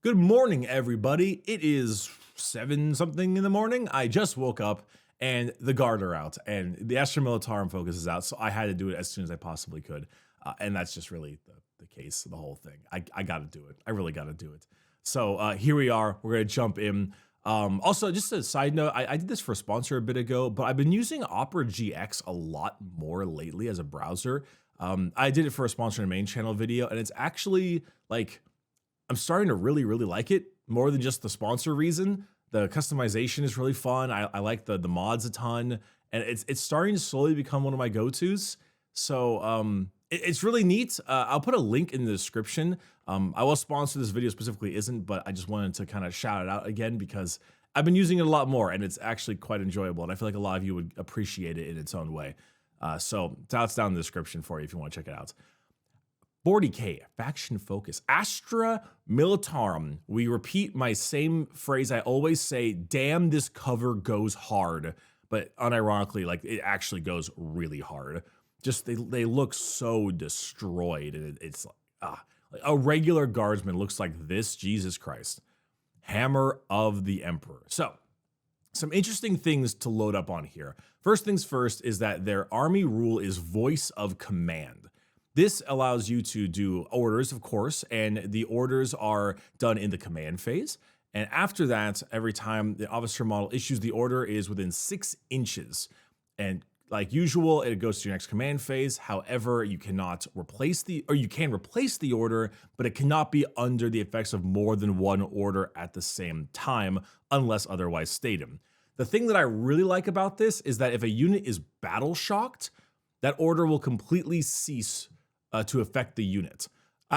Good morning, everybody. It is 7 something in the morning. I just woke up and the guard are out and the Astra Militarum focus is out. So I had to do it as soon as I possibly could. And that's just really the case of the whole thing. I got to do it. I really got to do it. So here we are. We're going to jump in. Also, just a side note, I did this for a sponsor a bit ago, but I've been using Opera GX a lot more lately as a browser. I did it for a sponsor in a main channel video, and it's actually like, I'm starting to really like it more than just the sponsor reason. The customization is really fun. I like the mods a ton, and it's starting to slowly become one of my go-tos. So it's really neat. I'll put a link in the description. I will sponsor this video specifically isn't, but I just wanted to kind of shout it out again because I've been using it a lot more, and it's actually quite enjoyable, and I feel like a lot of you would appreciate it in its own way. So that's down in the description for you if you want to check it out. 40K, faction focus, Astra Militarum. We repeat my same phrase I always say, damn, this cover goes hard. But unironically, like, it actually goes really hard. Just, they look so destroyed. And it's like a regular guardsman looks like this, Jesus Christ. Hammer of the Emperor. So, some interesting things to load up on here. First things first is that their army rule is voice of command. This allows you to do orders, of course, and the orders are done in the command phase. And after that, every time the officer model issues the order is within 6 inches. And like usual, it goes to your next command phase. However, you cannot replace you can replace the order, but it cannot be under the effects of more than one order at the same time, unless otherwise stated. The thing that I really like about this is that if a unit is battle shocked, that order will completely cease to affect the unit.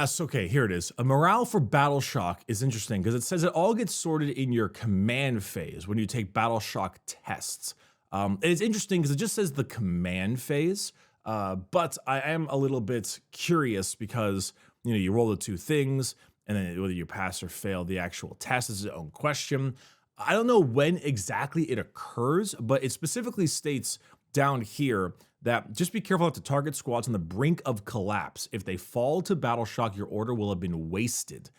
So okay, here it is. A morale for battle shock is interesting because it says it all gets sorted in your command phase when you take battle shock tests. And it's interesting because it just says the command phase, but I am a little bit curious because you roll the 2 things and then whether you pass or fail the actual test is its own question. I don't know when exactly it occurs, but it specifically states down here that just be careful not to target squads on the brink of collapse. If they fall to battle shock, your order will have been wasted.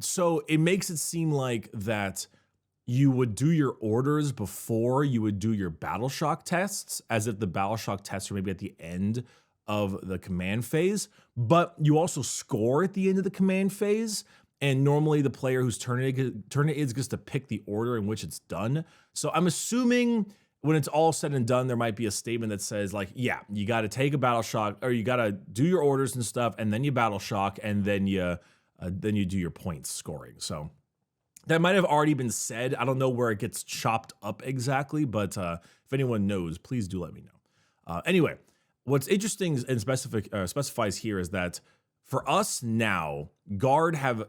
So it makes it seem like that you would do your orders before you would do your battle shock tests, as if the battle shock tests are maybe at the end of the command phase, but you also score at the end of the command phase. And normally the player whose turn it is gets to pick the order in which it's done. So I'm assuming when it's all said and done, there might be a statement that says like, yeah, you got to take a battle shock, or you got to do your orders and stuff, and then you battle shock, and then you do your points scoring. So that might have already been said. I don't know where it gets chopped up exactly, but if anyone knows, please do let me know. Anyway, what's interesting and specifies here is that for us now, Guard have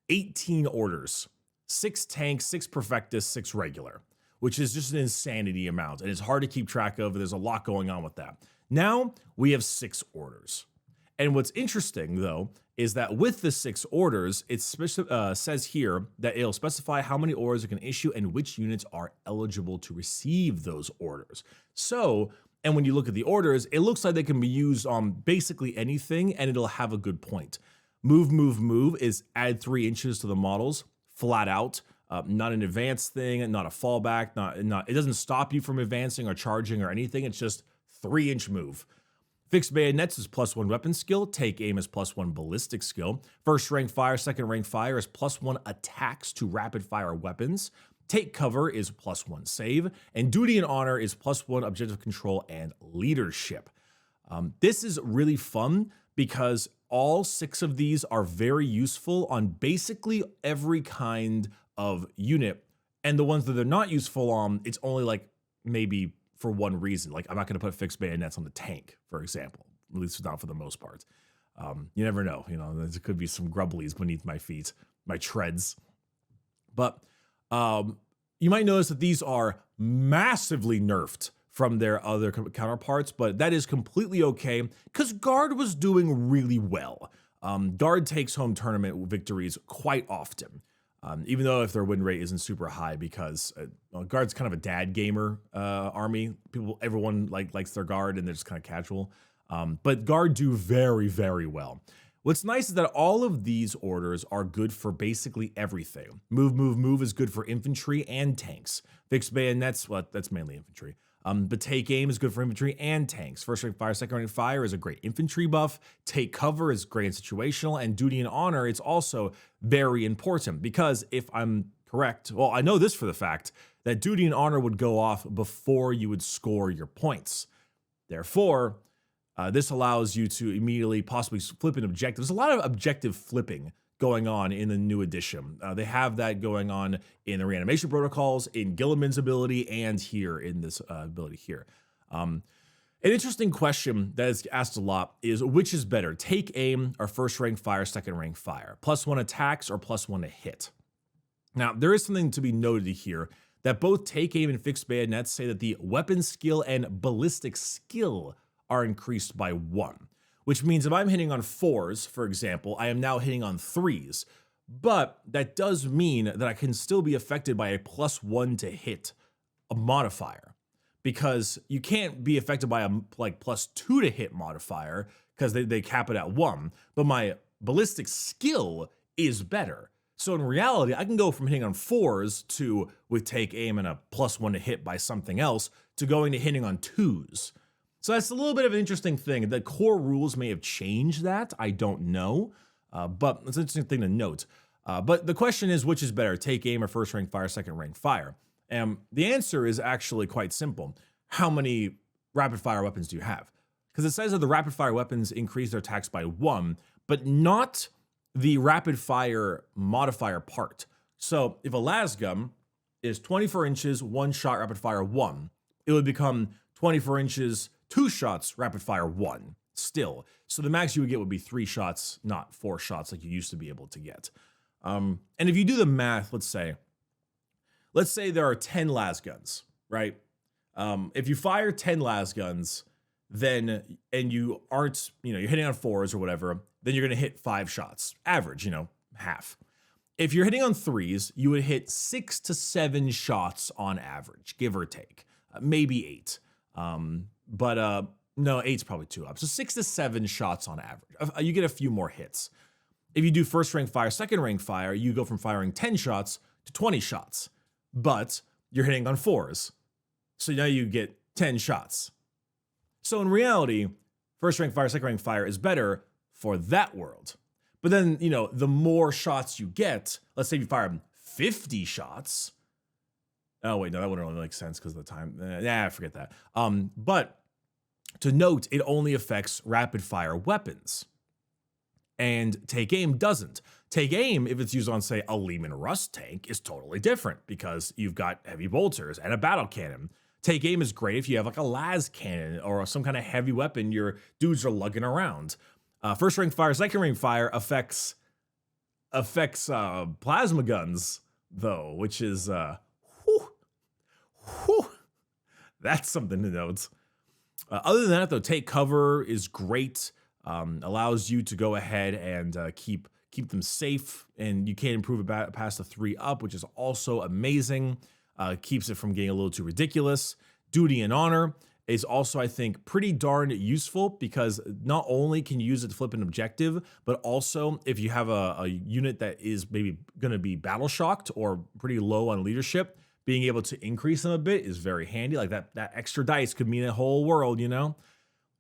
18 orders, 6 tanks, 6 Perfectus, 6 regular, which is just an insanity amount, and it's hard to keep track of. There's a lot going on with that. Now we have 6 orders. And what's interesting, though, is that with the 6 orders, it says here that it'll specify how many orders it can issue and which units are eligible to receive those orders. So, and when you look at the orders, it looks like they can be used on basically anything, and it'll have a good point. Move is add 3 inches to the models, flat out. Not an advanced thing, not a fallback, not. It doesn't stop you from advancing or charging or anything. It's just 3-inch move. Fixed bayonets is +1 weapon skill. Take aim is +1 ballistic skill. First rank fire, second rank fire is +1 attacks to rapid fire weapons. Take cover is +1 save, and duty and honor is +1 objective control and leadership. This is really fun because all 6 of these are very useful on basically every kind of unit, and the ones that they're not useful on, it's only like maybe for one reason. Like, I'm not going to put fixed bayonets on the tank, for example, at least not for the most part. You never know, there could be some grubblies beneath my feet, my treads. But you might notice that these are massively nerfed from their other counterparts, but that is completely okay because Guard was doing really well. Guard takes home tournament victories quite often. Even though if their win rate isn't super high, because Guard's kind of a dad gamer army. Everyone likes their Guard, and they're just kind of casual. But Guard do very well. What's nice is that all of these orders are good for basically everything. Move, move, move is good for infantry and tanks. Fixed bayonets, well, that's mainly infantry. But take aim is good for infantry and tanks. First rank fire, second rank fire is a great infantry buff. Take cover is great and situational. And duty and honor is also very important because if I'm correct, well, I know this for the fact that duty and honor would go off before you would score your points. Therefore, this allows you to immediately possibly flip an objective. There's a lot of objective flipping going on in the new edition. They have that going on in the reanimation protocols, in Gilliman's ability, and here in this ability here. An interesting question that is asked a lot is, which is better, take aim or first rank fire, second rank fire? +1 attacks or +1 to hit? Now, there is something to be noted here that both take aim and fixed bayonets say that the weapon skill and ballistic skill are increased by 1. Which means if I'm hitting on 4s, for example, I am now hitting on 3s. But that does mean that I can still be affected by a +1 to hit a modifier. Because you can't be affected by a +2 to hit modifier because they cap it at 1. But my ballistic skill is better. So in reality, I can go from hitting on 4s to, with take aim and a +1 to hit by something else, to going to hitting on 2s. So that's a little bit of an interesting thing. The core rules may have changed that. I don't know, but it's an interesting thing to note. But the question is, which is better, take aim or first rank fire, second rank fire? And the answer is actually quite simple. How many rapid fire weapons do you have? Because it says that the rapid fire weapons increase their attacks by 1, but not the rapid fire modifier part. So if a lasgun is 24 inches, 1 shot, rapid fire 1, it would become 24 inches, 2 shots, rapid fire 1 still. So the max you would get would be 3 shots, not 4 shots like you used to be able to get. And if you do the math, let's say there are 10 lasguns, right? If you fire 10 lasguns, then, and you aren't, you're hitting on 4s or whatever, then you're going to hit 5 shots, average, half. If you're hitting on 3s, you would hit 6 to 7 shots on average, give or take, maybe 8. But no, 8's probably too up. So 6 to 7 shots on average. You get a few more hits. If you do first rank fire, second rank fire, you go from firing 10 shots to 20 shots, but you're hitting on 4s. So now you get 10 shots. So in reality, first rank fire, second rank fire is better for that world. But then, the more shots you get, let's say you fire 50 shots. Oh, wait, no, that wouldn't really make sense because of the time. Forget that. But to note, it only affects rapid fire weapons. And take aim doesn't. Take aim, if it's used on, say, a Lehman Russ tank, is totally different because you've got heavy bolters and a battle cannon. Take aim is great if you have like a las cannon or some kind of heavy weapon your dudes are lugging around. First rank fire, second rank fire affects plasma guns, though, which is that's something to note. Other than that, though, take cover is great. Allows you to go ahead and keep them safe, and you can't improve it past the 3 up, which is also amazing. Keeps it from getting a little too ridiculous. Duty and honor is also, I think, pretty darn useful because not only can you use it to flip an objective, but also if you have a unit that is maybe going to be battle shocked or pretty low on leadership, being able to increase them a bit is very handy. Like that extra dice could mean a whole world,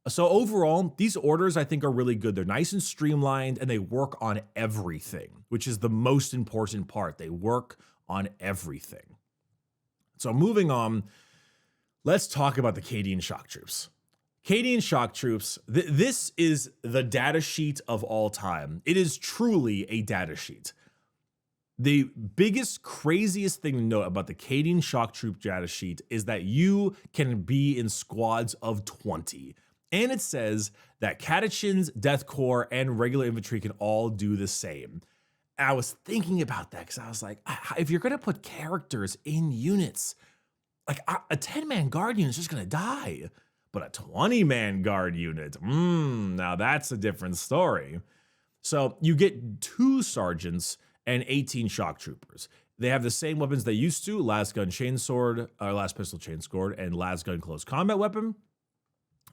So overall, these orders I think are really good. They're nice and streamlined and they work on everything, which is the most important part. They work on everything. So moving on, let's talk about the Cadian shock troops. Cadian shock troops, this is the data sheet of all time. It is truly a data sheet. The biggest, craziest thing to note about the Cadian shock troop data sheet is that you can be in squads of 20. And it says that Catachans, Death Corps, and regular infantry can all do the same. And I was thinking about that because I was like, if you're going to put characters in units, like a 10-man guard unit is just going to die. But a 20-man guard unit, now that's a different story. So you get 2 sergeants and 18 shock troopers. They have the same weapons they used to, las gun chainsword, or las pistol chainsword, and las gun close combat weapon.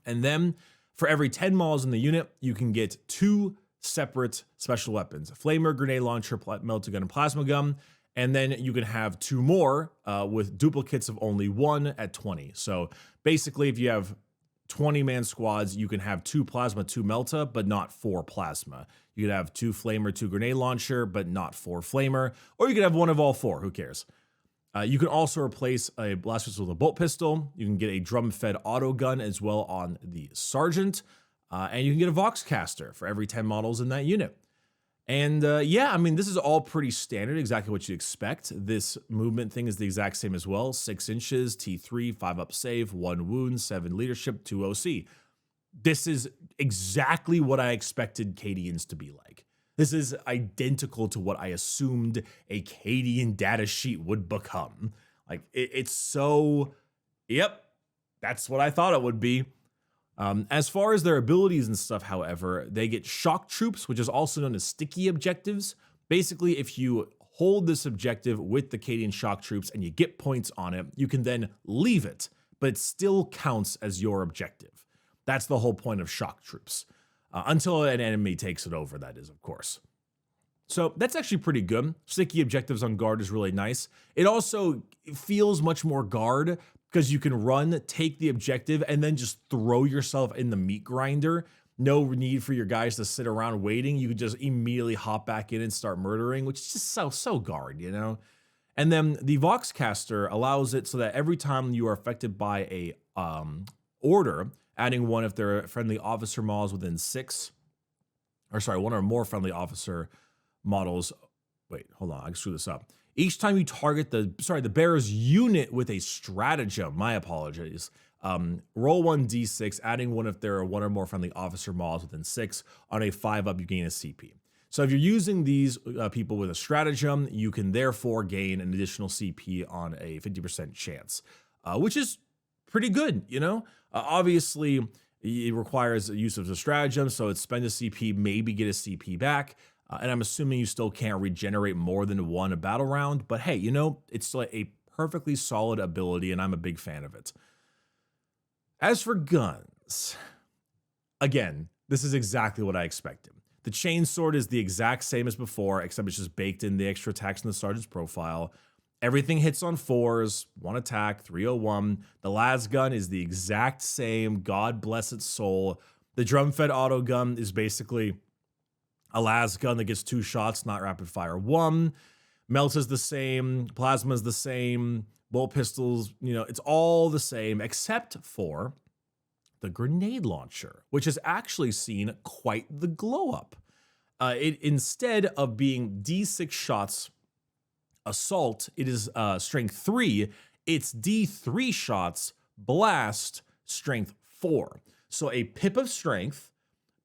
And then for every 10 models in the unit, you can get 2 separate special weapons: flamer, grenade launcher, melter gun, and plasma gun. And then you can have 2 more with duplicates of only 1 at 20. So basically, if you have 20-man squads, you can have 2 plasma, 2 melta, but not 4 plasma. You could have 2 flamer, 2 grenade launcher, but not 4 flamer. Or you could have one of all 4. Who cares? You can also replace a blast pistol with a bolt pistol. You can get a drum-fed auto gun as well on the sergeant. And you can get a Voxcaster for every 10 models in that unit. And yeah, I mean, this is all pretty standard, exactly what you'd expect. This movement thing is the exact same as well. 6 inches, T3, 5 up save, 1 wound, 7 leadership, 2 OC. This is exactly what I expected Cadians to be like. This is identical to what I assumed a Cadian data sheet would become. Like, it's so, yep, that's what I thought it would be. As far as their abilities and stuff, however, they get shock troops, which is also known as sticky objectives. Basically, if you hold this objective with the Cadian shock troops and you get points on it, you can then leave it, but it still counts as your objective. That's the whole point of shock troops. Until an enemy takes it over, that is, of course. So that's actually pretty good. Sticky objectives on guard is really nice. It also feels much more guard, because you can run, take the objective, and then just throw yourself in the meat grinder. No need for your guys to sit around waiting. You can just immediately hop back in and start murdering, which is just so guard, you know? And then the Voxcaster allows it so that every time you are affected by a order, adding 1 if there are friendly officer models within 6, or sorry, 1 or more friendly officer models. Wait, hold on, I screwed this up. Each time you target the bearer's unit with a stratagem, my apologies, roll 1d6, adding 1 if there are 1 or more friendly officer models within 6. On a 5-up, you gain a CP. So if you're using these people with a stratagem, you can therefore gain an additional CP on a 50% chance, which is pretty good, you know? Obviously, it requires the use of the stratagem, so it's spend a CP, maybe get a CP back. And I'm assuming you still can't regenerate more than 1 a battle round, but hey, you know, it's still a perfectly solid ability, and I'm a big fan of it. As for guns, again, this is exactly what I expected. The chainsword is the exact same as before, except it's just baked in the extra attacks in the sergeant's profile. Everything hits on 4s, 1 attack, 301. The las gun is the exact same, God bless its soul. The drum-fed auto gun is basically a las gun that gets 2 shots, not rapid fire 1. Melt is the same. Plasma is the same. Bolt pistols, you know, it's all the same except for the grenade launcher, which has actually seen quite the glow up. It instead of being D6 shots assault, it is strength 3. It's D3 shots blast strength 4. So a pip of strength,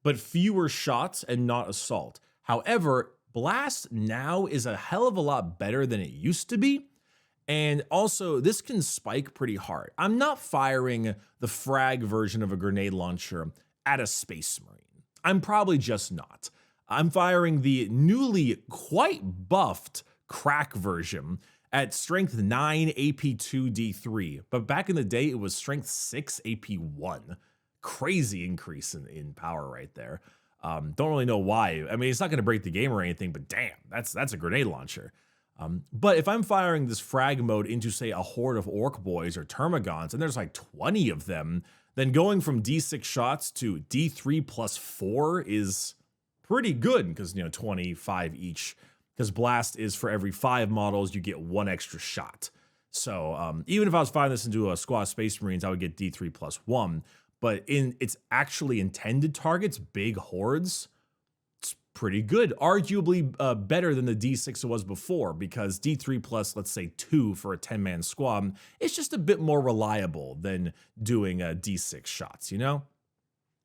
but fewer shots and not assault. However, blast now is a hell of a lot better than it used to be. And also, this can spike pretty hard. I'm not firing the frag version of a grenade launcher at a Space Marine. I'm probably just not. I'm firing the newly quite buffed crack version at strength 9 AP2 D3. But back in the day, it was strength 6 AP1. Crazy increase in power right there. Don't really know why. I mean, it's not going to break the game or anything, but damn, that's a grenade launcher. But if I'm firing this frag mode into, say, a horde of orc boys or termagants, and there's like 20 of them, then going from D6 shots to D3 plus 4 is pretty good, because, you know, 25 each, because blast is for every 5 models, you get 1 extra shot. So even if I was firing this into a squad of Space Marines, I would get D3 plus 1. But in its actually intended targets, big hordes, it's pretty good. Arguably better than the D6 it was before, because D3 plus, let's say, 2 for a 10-man squad, it's just a bit more reliable than doing D6 shots, you know?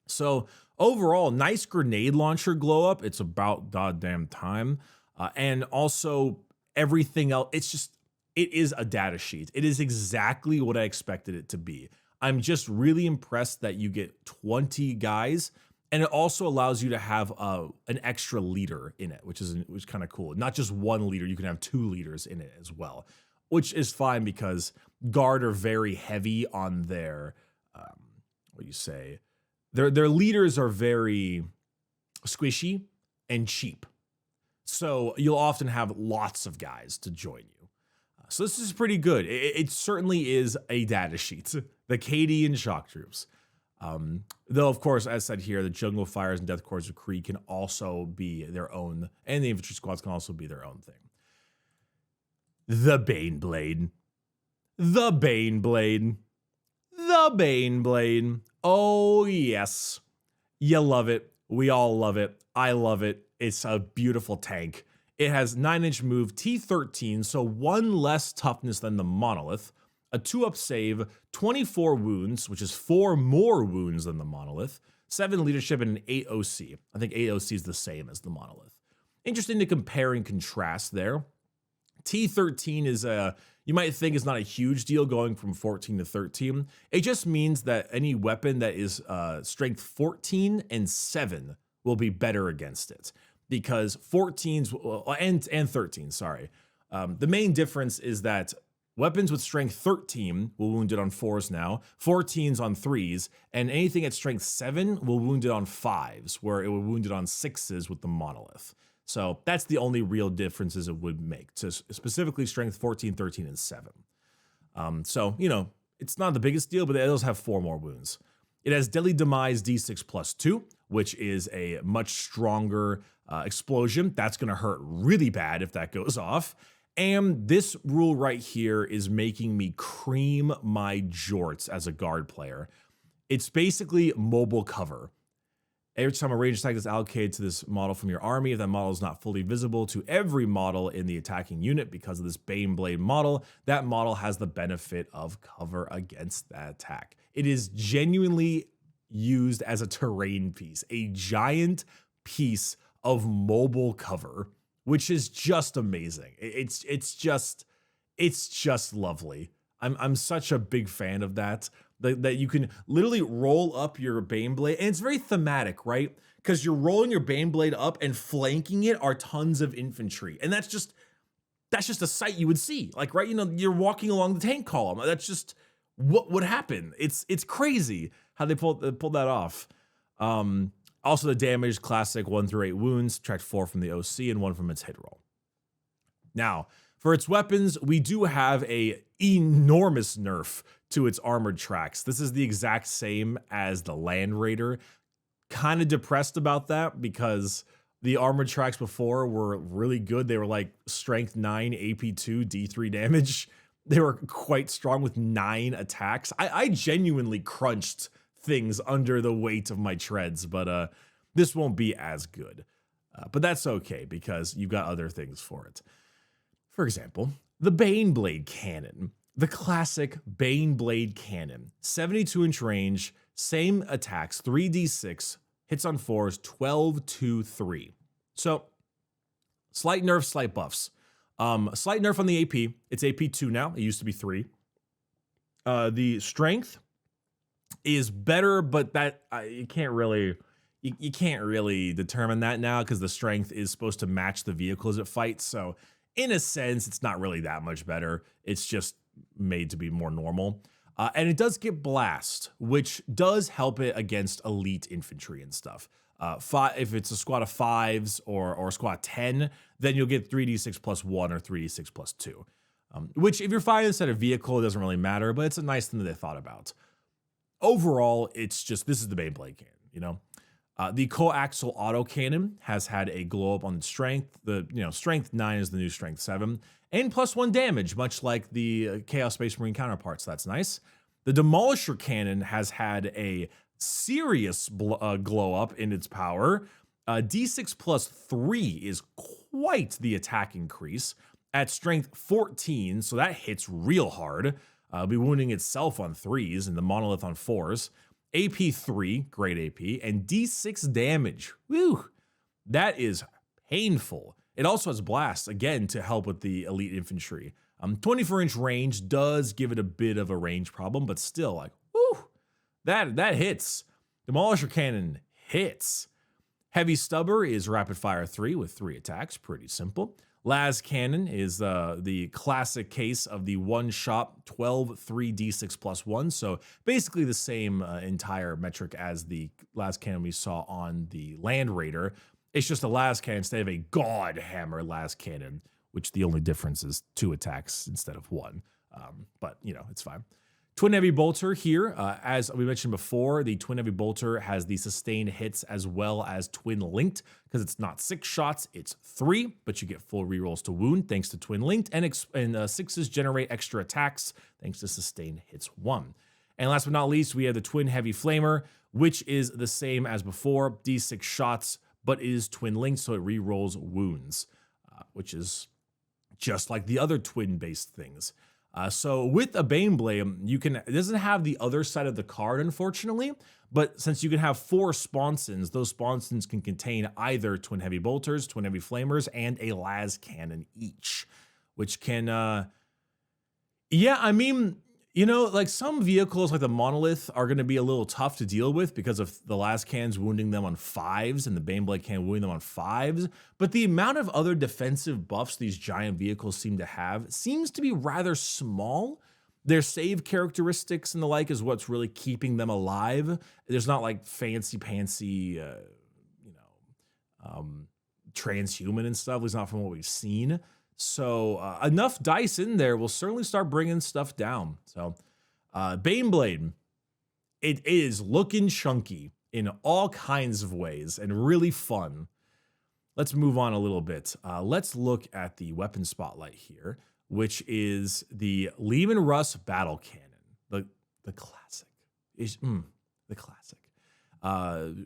So overall, nice grenade launcher glow up. It's about goddamn time. And also everything else, it is a data sheet. It is exactly what I expected it to be. I'm just really impressed that you get 20 guys, and it also allows you to have an extra leader in it, which is kind of cool. Not just 1 leader, you can have 2 leaders in it as well, which is fine because guard are very heavy on their, their leaders are very squishy. and cheap. So you'll often have lots of guys to join you. So this is pretty good. It certainly is a data sheet. The Cadian shock troops. Though, of course, as said here, the Jungle Fires and Death Corps of Kree can also be their own, and the infantry squads can also be their own thing. The Baneblade. The Baneblade. The Baneblade. Oh, yes. You love it. We all love it. I love it. It's a beautiful tank. It has 9-inch move, T13, so 1 less toughness than the Monolith, a 2-up save, 24 wounds, which is 4 more wounds than the Monolith, 7 leadership, and an 8 OC. I think 8 OC is the same as the Monolith. Interesting to compare and contrast there. T13 is you might think is not a huge deal going from 14 to 13. It just means that any weapon that is strength 14 and 7 will be better against it. Because 14s and 13, sorry. The main difference is that weapons with strength 13 will wound it on 4s now, 14s on 3s, and anything at strength 7 will wound it on 5s, where it will wound it on 6s with the Monolith. So that's the only real differences it would make to specifically strength 14, 13, and 7. So, you know, it's not the biggest deal, but it does have 4 more wounds. It has Deadly Demise D6 plus 2, which is a much stronger explosion. That's going to hurt really bad if that goes off. And this rule right here is making me cream my jorts as a guard player. It's basically mobile cover. Every time a ranged attack is allocated to this model from your army, if that model is not fully visible to every model in the attacking unit because of this Baneblade model, that model has the benefit of cover against that attack. It is genuinely used as a terrain piece, a giant piece of mobile cover, which is just amazing. It's just lovely. I'm such a big fan of that. That you can literally roll up your Baneblade, and it's very thematic, right? Because you're rolling your Baneblade up and flanking it are tons of infantry, and that's just a sight you would see. Like, right, you know, you're walking along the tank column. That's just what would happen. It's crazy how they pulled that off. Also, the damage classic 1 through 8 wounds, subtract 4 from the OC and 1 from its hit roll. Now, for its weapons, we do have a enormous nerf to its armored tracks. This is the exact same as the Land Raider. Kind of depressed about that because the armored tracks before were really good. They were like strength 9, AP2, D3 damage. They were quite strong with 9 attacks. I genuinely crunched things under the weight of my treads, but this won't be as good. But that's okay because you've got other things for it. For example, the Baneblade cannon. The classic Baneblade cannon. 72-inch range, same attacks, 3d6, hits on 4s, 12, 2, 3. So, slight nerfs, slight buffs. Slight nerf on the AP. It's AP2 now. It used to be 3. The strength is better, but that you can't really determine that now because the strength is supposed to match the vehicles it fights. So, in a sense, it's not really that much better. It's just made to be more normal. And it does get blast, which does help it against elite infantry and stuff. If it's a squad of 5s or a squad of 10, then you'll get 3d6 plus 1 or 3d6 plus 2. Which, if you're fighting instead of vehicle, it doesn't really matter, but it's a nice thing that they thought about. Overall, it's just, this is the Baneblade cannon, you know? The coaxial autocannon has had a glow up on its strength. Strength 9 is the new strength 7. And +1 damage, much like the Chaos Space Marine counterparts. That's nice. The Demolisher cannon has had a serious glow up in its power. D6 plus 3 is quite the attack increase at strength 14, so that hits real hard. It'll be wounding itself on 3s and the Monolith on 4s. AP 3, great AP, and D6 damage. Woo! That is painful. It also has blast, again, to help with the elite infantry. 24-inch range does give it a bit of a range problem, but still, like, woo! That hits. Demolisher cannon hits. Heavy stubber is rapid fire 3 with 3 attacks, pretty simple. Las cannon is the classic case of the one-shot 12 3d6 plus 1. So basically the same entire metric as the las cannon we saw on the Land Raider. It's just a las cannon instead of a god hammer las cannon, which the only difference is 2 attacks instead of 1. But, you know, it's fine. Twin Heavy Bolter here, as we mentioned before, the Twin Heavy Bolter has the sustained hits as well as Twin Linked, because it's not 6 shots, it's 3, but you get full rerolls to wound thanks to Twin Linked, and 6s generate extra attacks thanks to sustained hits 1. And last but not least, we have the Twin Heavy Flamer, which is the same as before, D6 shots, but it is Twin Linked, so it rerolls wounds, which is just like the other twin-based things. So with a Baneblade, it doesn't have the other side of the card, unfortunately, but since you can have 4 sponsons, those sponsons can contain either Twin Heavy Bolters, Twin Heavy Flamers, and a las cannon each, which can, yeah, I mean, you know, like some vehicles like the Monolith are going to be a little tough to deal with because of the las cannons wounding them on 5s and the Baneblade can wound them on 5s. But the amount of other defensive buffs these giant vehicles seem to have seems to be rather small. Their save characteristics and the like is what's really keeping them alive. There's not like fancy, transhuman and stuff. At least not from what we've seen. So enough dice in there will certainly start bringing stuff down. So Baneblade, it is looking chunky in all kinds of ways and really fun. Let's move on a little bit. Let's look at the weapon spotlight here, which is the Lehman Russ Battle Cannon, the classic. The classic.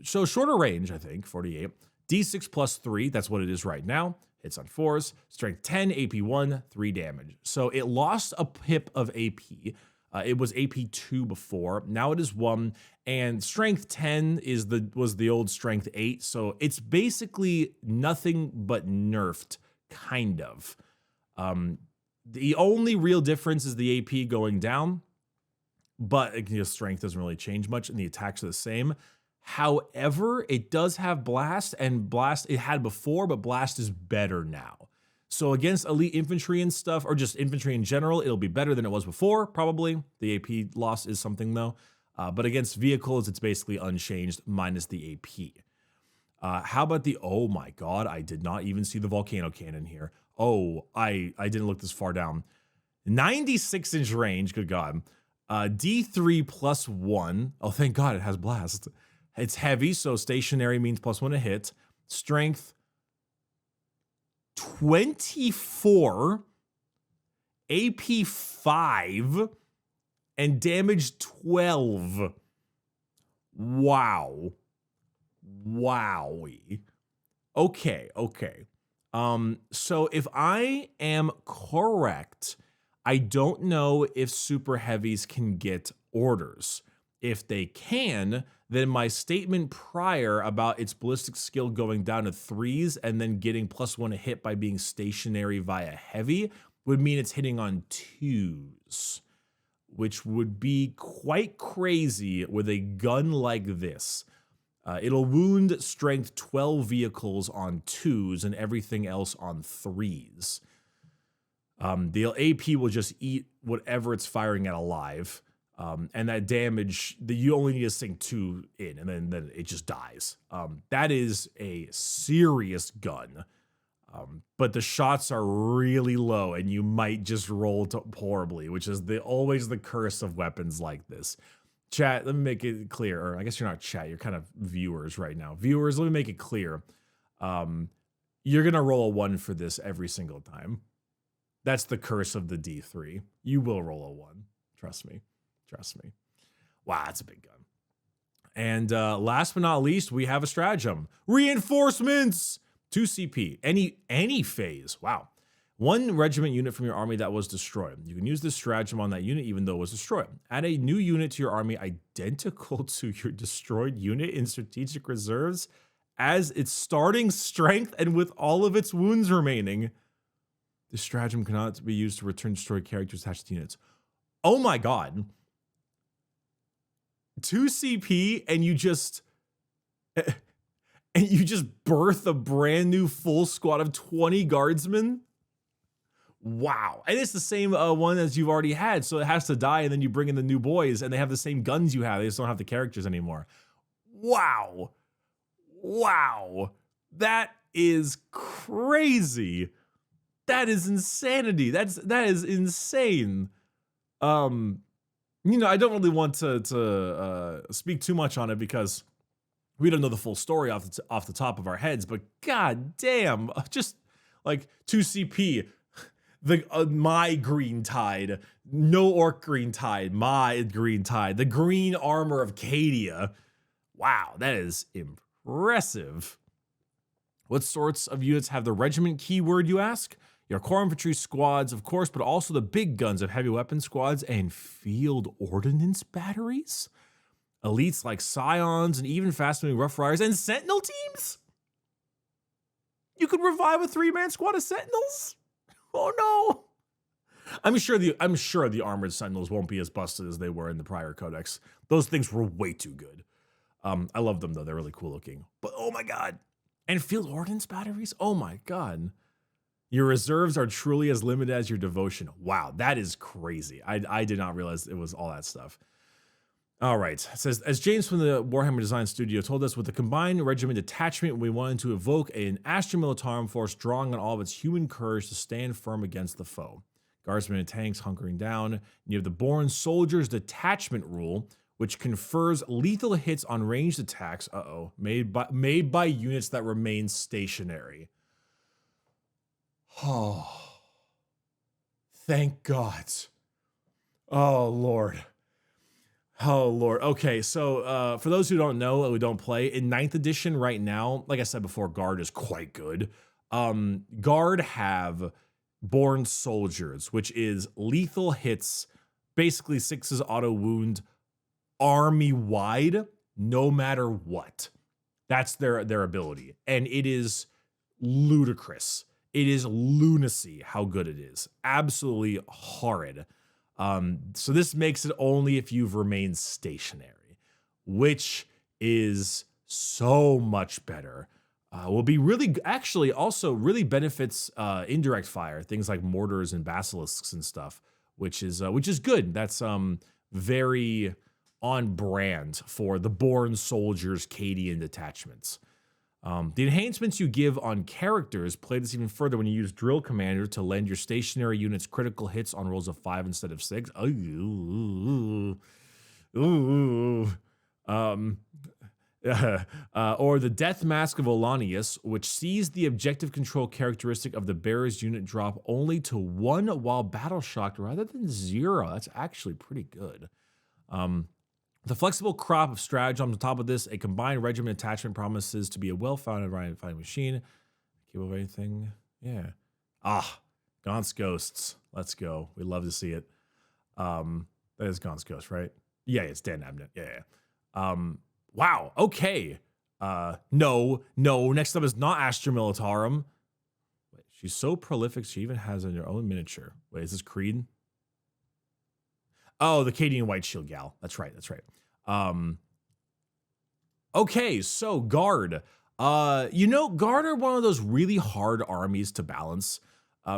So shorter range, I think, 48. D6 plus 3, that's what it is right now. Hits on 4s, strength 10, AP 1, 3 damage. So it lost a pip of AP. It was AP 2 before. Now it is 1. And strength 10 was the old strength 8. So it's basically nothing but nerfed, kind of. The only real difference is the AP going down. But strength doesn't really change much, and the attacks are the same. However, it does have Blast, and Blast it had before, but Blast is better now. So against elite infantry and stuff, or just infantry in general, it'll be better than it was before, probably. The AP loss is something, though. But against vehicles, it's basically unchanged, minus the AP. How about oh my god, I did not even see the Volcano Cannon here. Oh, I didn't look this far down. 96-inch range, good god. D3 plus 1. Oh, thank god it has Blast. It's heavy, so stationary means plus 1 a hit. Strength 24, AP 5, and damage 12. Wow. Wowie. Okay. So if I am correct, I don't know if super heavies can get orders. If they can, then my statement prior about its ballistic skill going down to 3s and then getting plus 1 a hit by being stationary via heavy would mean it's hitting on 2s, which would be quite crazy with a gun like this. It'll wound strength 12 vehicles on 2s and everything else on 3s. The AP will just eat whatever it's firing at alive. And that damage, you only need to sink 2 in, and then it just dies. That is a serious gun. But the shots are really low, and you might just roll horribly, which is always the curse of weapons like this. Chat, let me make it clear. Or I guess you're not chat, you're kind of viewers right now. Viewers, let me make it clear. You're going to roll a 1 for this every single time. That's the curse of the D3. You will roll a 1. Trust me. Wow, that's a big gun. And last but not least, we have a stratagem. Reinforcements! 2 CP. Any phase. Wow. 1 regiment unit from your army that was destroyed. You can use this stratagem on that unit even though it was destroyed. Add a new unit to your army identical to your destroyed unit in strategic reserves as its starting strength and with all of its wounds remaining. This stratagem cannot be used to return destroyed characters attached to units. Oh my god. 2 CP and you just birth a brand new full squad of 20 guardsmen. Wow. And it's the same one as you've already had, so it has to die and then you bring in the new boys and they have the same guns you have. They just don't have the characters anymore. Wow. That is crazy. That is insanity. That is insane. I don't really want to speak too much on it because we don't know the full story off the top of our heads. But god damn, just like 2CP, the my green tide, no orc green tide, my green tide, the green armor of Cadia. Wow, that is impressive. What sorts of units have the regiment keyword, you ask? Your core infantry squads, of course, but also the big guns of heavy weapon squads and field ordnance batteries? Elites like Scions and even fast-moving Rough Riders and Sentinel teams? You could revive a 3-man squad of Sentinels? Oh no! I'm sure the armored Sentinels won't be as busted as they were in the prior codex. Those things were way too good. I love them though; they're really cool looking. But oh my god! And field ordnance batteries? Oh my god! Your reserves are truly as limited as your devotion. Wow, that is crazy. I did not realize it was all that stuff. All right, it says, as James from the Warhammer Design Studio told us, with the combined regiment detachment, we wanted to evoke an Astra Militarum force drawing on all of its human courage to stand firm against the foe. Guardsmen and tanks hunkering down. And you have the Born Soldiers Detachment rule, which confers lethal hits on ranged attacks, made by units that remain stationary. Oh, thank God. Oh, Lord. Oh, Lord. Okay, so for those who don't know, who don't play, in 9th edition right now, like I said before, Guard is quite good. Guard have Born Soldiers, which is lethal hits, basically 6's auto wound, army-wide, no matter what. That's their ability, and it is ludicrous. It is lunacy how good it is. Absolutely horrid. So this makes it only if you've remained stationary, which is so much better. Will be really, actually also really benefits indirect fire, things like mortars and basilisks and stuff, which is good. That's very on brand for the Born Soldiers Cadian detachments. The enhancements you give on characters play this even further when you use Drill Commander to lend your stationary units critical hits on rolls of 5 instead of 6. Or the Death Mask of Olanius, which sees the objective control characteristic of the bearer's unit drop only to 1 while battle shocked rather than 0. That's actually pretty good. The flexible crop of stratagem on top of this, a combined regiment attachment promises to be a well-founded fighting machine. Capable of anything? Yeah. Gaunt's Ghosts. Let's go. We'd love to see it. That is Gaunt's Ghost, right? Yeah, it's Dan Abnett. Yeah. Wow. Okay. No. Next up is not Astra Militarum. Wait, she's so prolific, she even has her own miniature. Wait, is this Creed? Oh, the Cadian White Shield gal. That's right. Okay, so Guard. Guard are one of those really hard armies to balance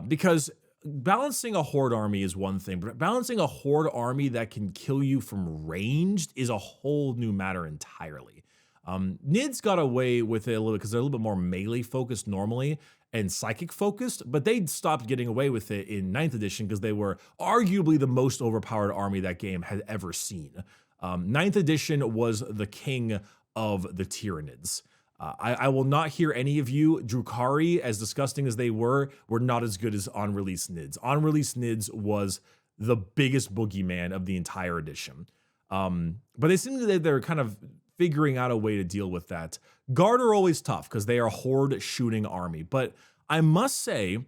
because balancing a Horde army is one thing, but balancing a Horde army that can kill you from ranged is a whole new matter entirely. Nids got away with it a little bit because they're a little bit more melee focused normally and psychic focused, but they stopped getting away with it in 9th edition because they were arguably the most overpowered army that game had ever seen. 9th edition was the king of the Tyranids. I will not hear any of you. Drukhari, as disgusting as they were not as good as on-release Nids. On-release Nids was the biggest boogeyman of the entire edition. But they seem that they're kind of figuring out a way to deal with that. Guard are always tough because they are a horde shooting army. But I must say,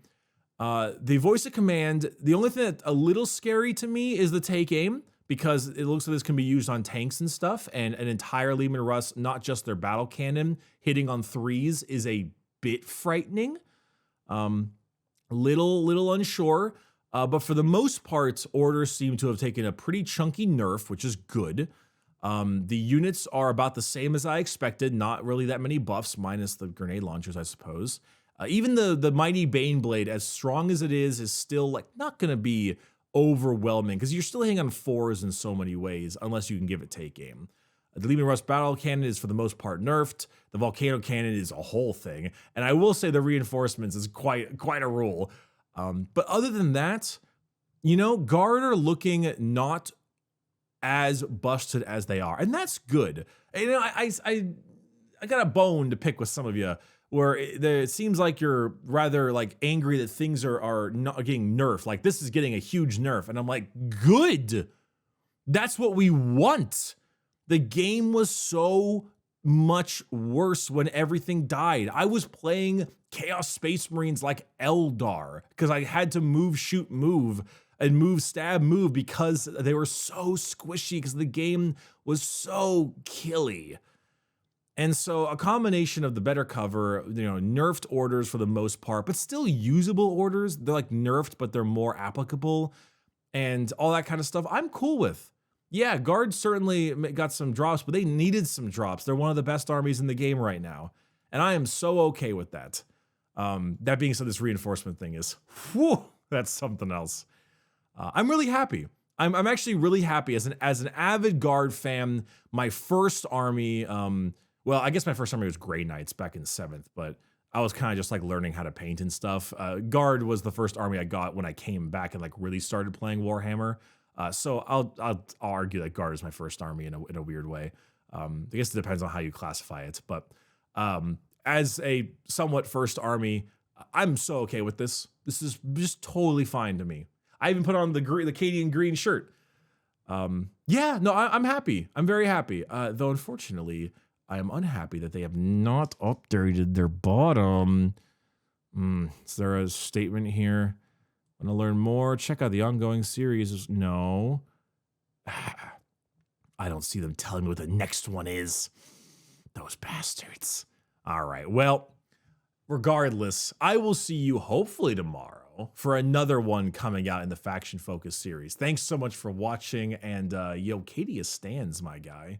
the voice of command, the only thing that's a little scary to me is the take aim, because it looks like this can be used on tanks and stuff, and an entire Leman Russ, not just their battle cannon, hitting on 3s is a bit frightening. Little unsure, but for the most part, orders seem to have taken a pretty chunky nerf, which is good. The units are about the same as I expected, not really that many buffs, minus the grenade launchers, I suppose. Even the mighty Baneblade, as strong as it is still like not going to be overwhelming because you're still hitting on 4s in so many ways, unless you can give it take aim. The Leman Russ battle cannon is for the most part nerfed. The volcano cannon is a whole thing. And I will say the reinforcements is quite a rule. But other than that, you know, Guard are looking not as busted as they are. And that's good. And, you know, I got a bone to pick with some of you where it seems like you're rather like angry that things are not getting nerfed. Like this is getting a huge nerf. And I'm like, good. That's what we want. The game was so much worse when everything died. I was playing Chaos Space Marines like Eldar because I had to move, shoot, move, and move, stab, move because they were so squishy because the game was so killy. And so a combination of the better cover, you know, nerfed orders for the most part, but still usable orders. They're like nerfed, but they're more applicable and all that kind of stuff. I'm cool with. Yeah, Guard certainly got some drops, but they needed some drops. They're one of the best armies in the game right now. And I am so okay with that. That being said, this reinforcement thing is, whew, that's something else. I'm really happy. I'm actually really happy as an avid Guard fan. My first army, well, I guess my first army was Grey Knights back in 7th, but I was kind of just like learning how to paint and stuff. Guard was the first army I got when I came back and like really started playing Warhammer. So I'll argue that Guard is my first army in a weird way. I guess it depends on how you classify it, but as a somewhat first army, I'm so okay with this. This is just totally fine to me. I even put on the Cadian green shirt. Yeah, no, I'm happy. I'm very happy. Though unfortunately, I am unhappy that they have not updated their bottom. Is there a statement here? Want to learn more? Check out the ongoing series. No. I don't see them telling me what the next one is. Those bastards. All right. Well, regardless, I will see you hopefully tomorrow for another one coming out in the Faction Focus series. Thanks so much for watching. And yo, Cadia stands, my guy.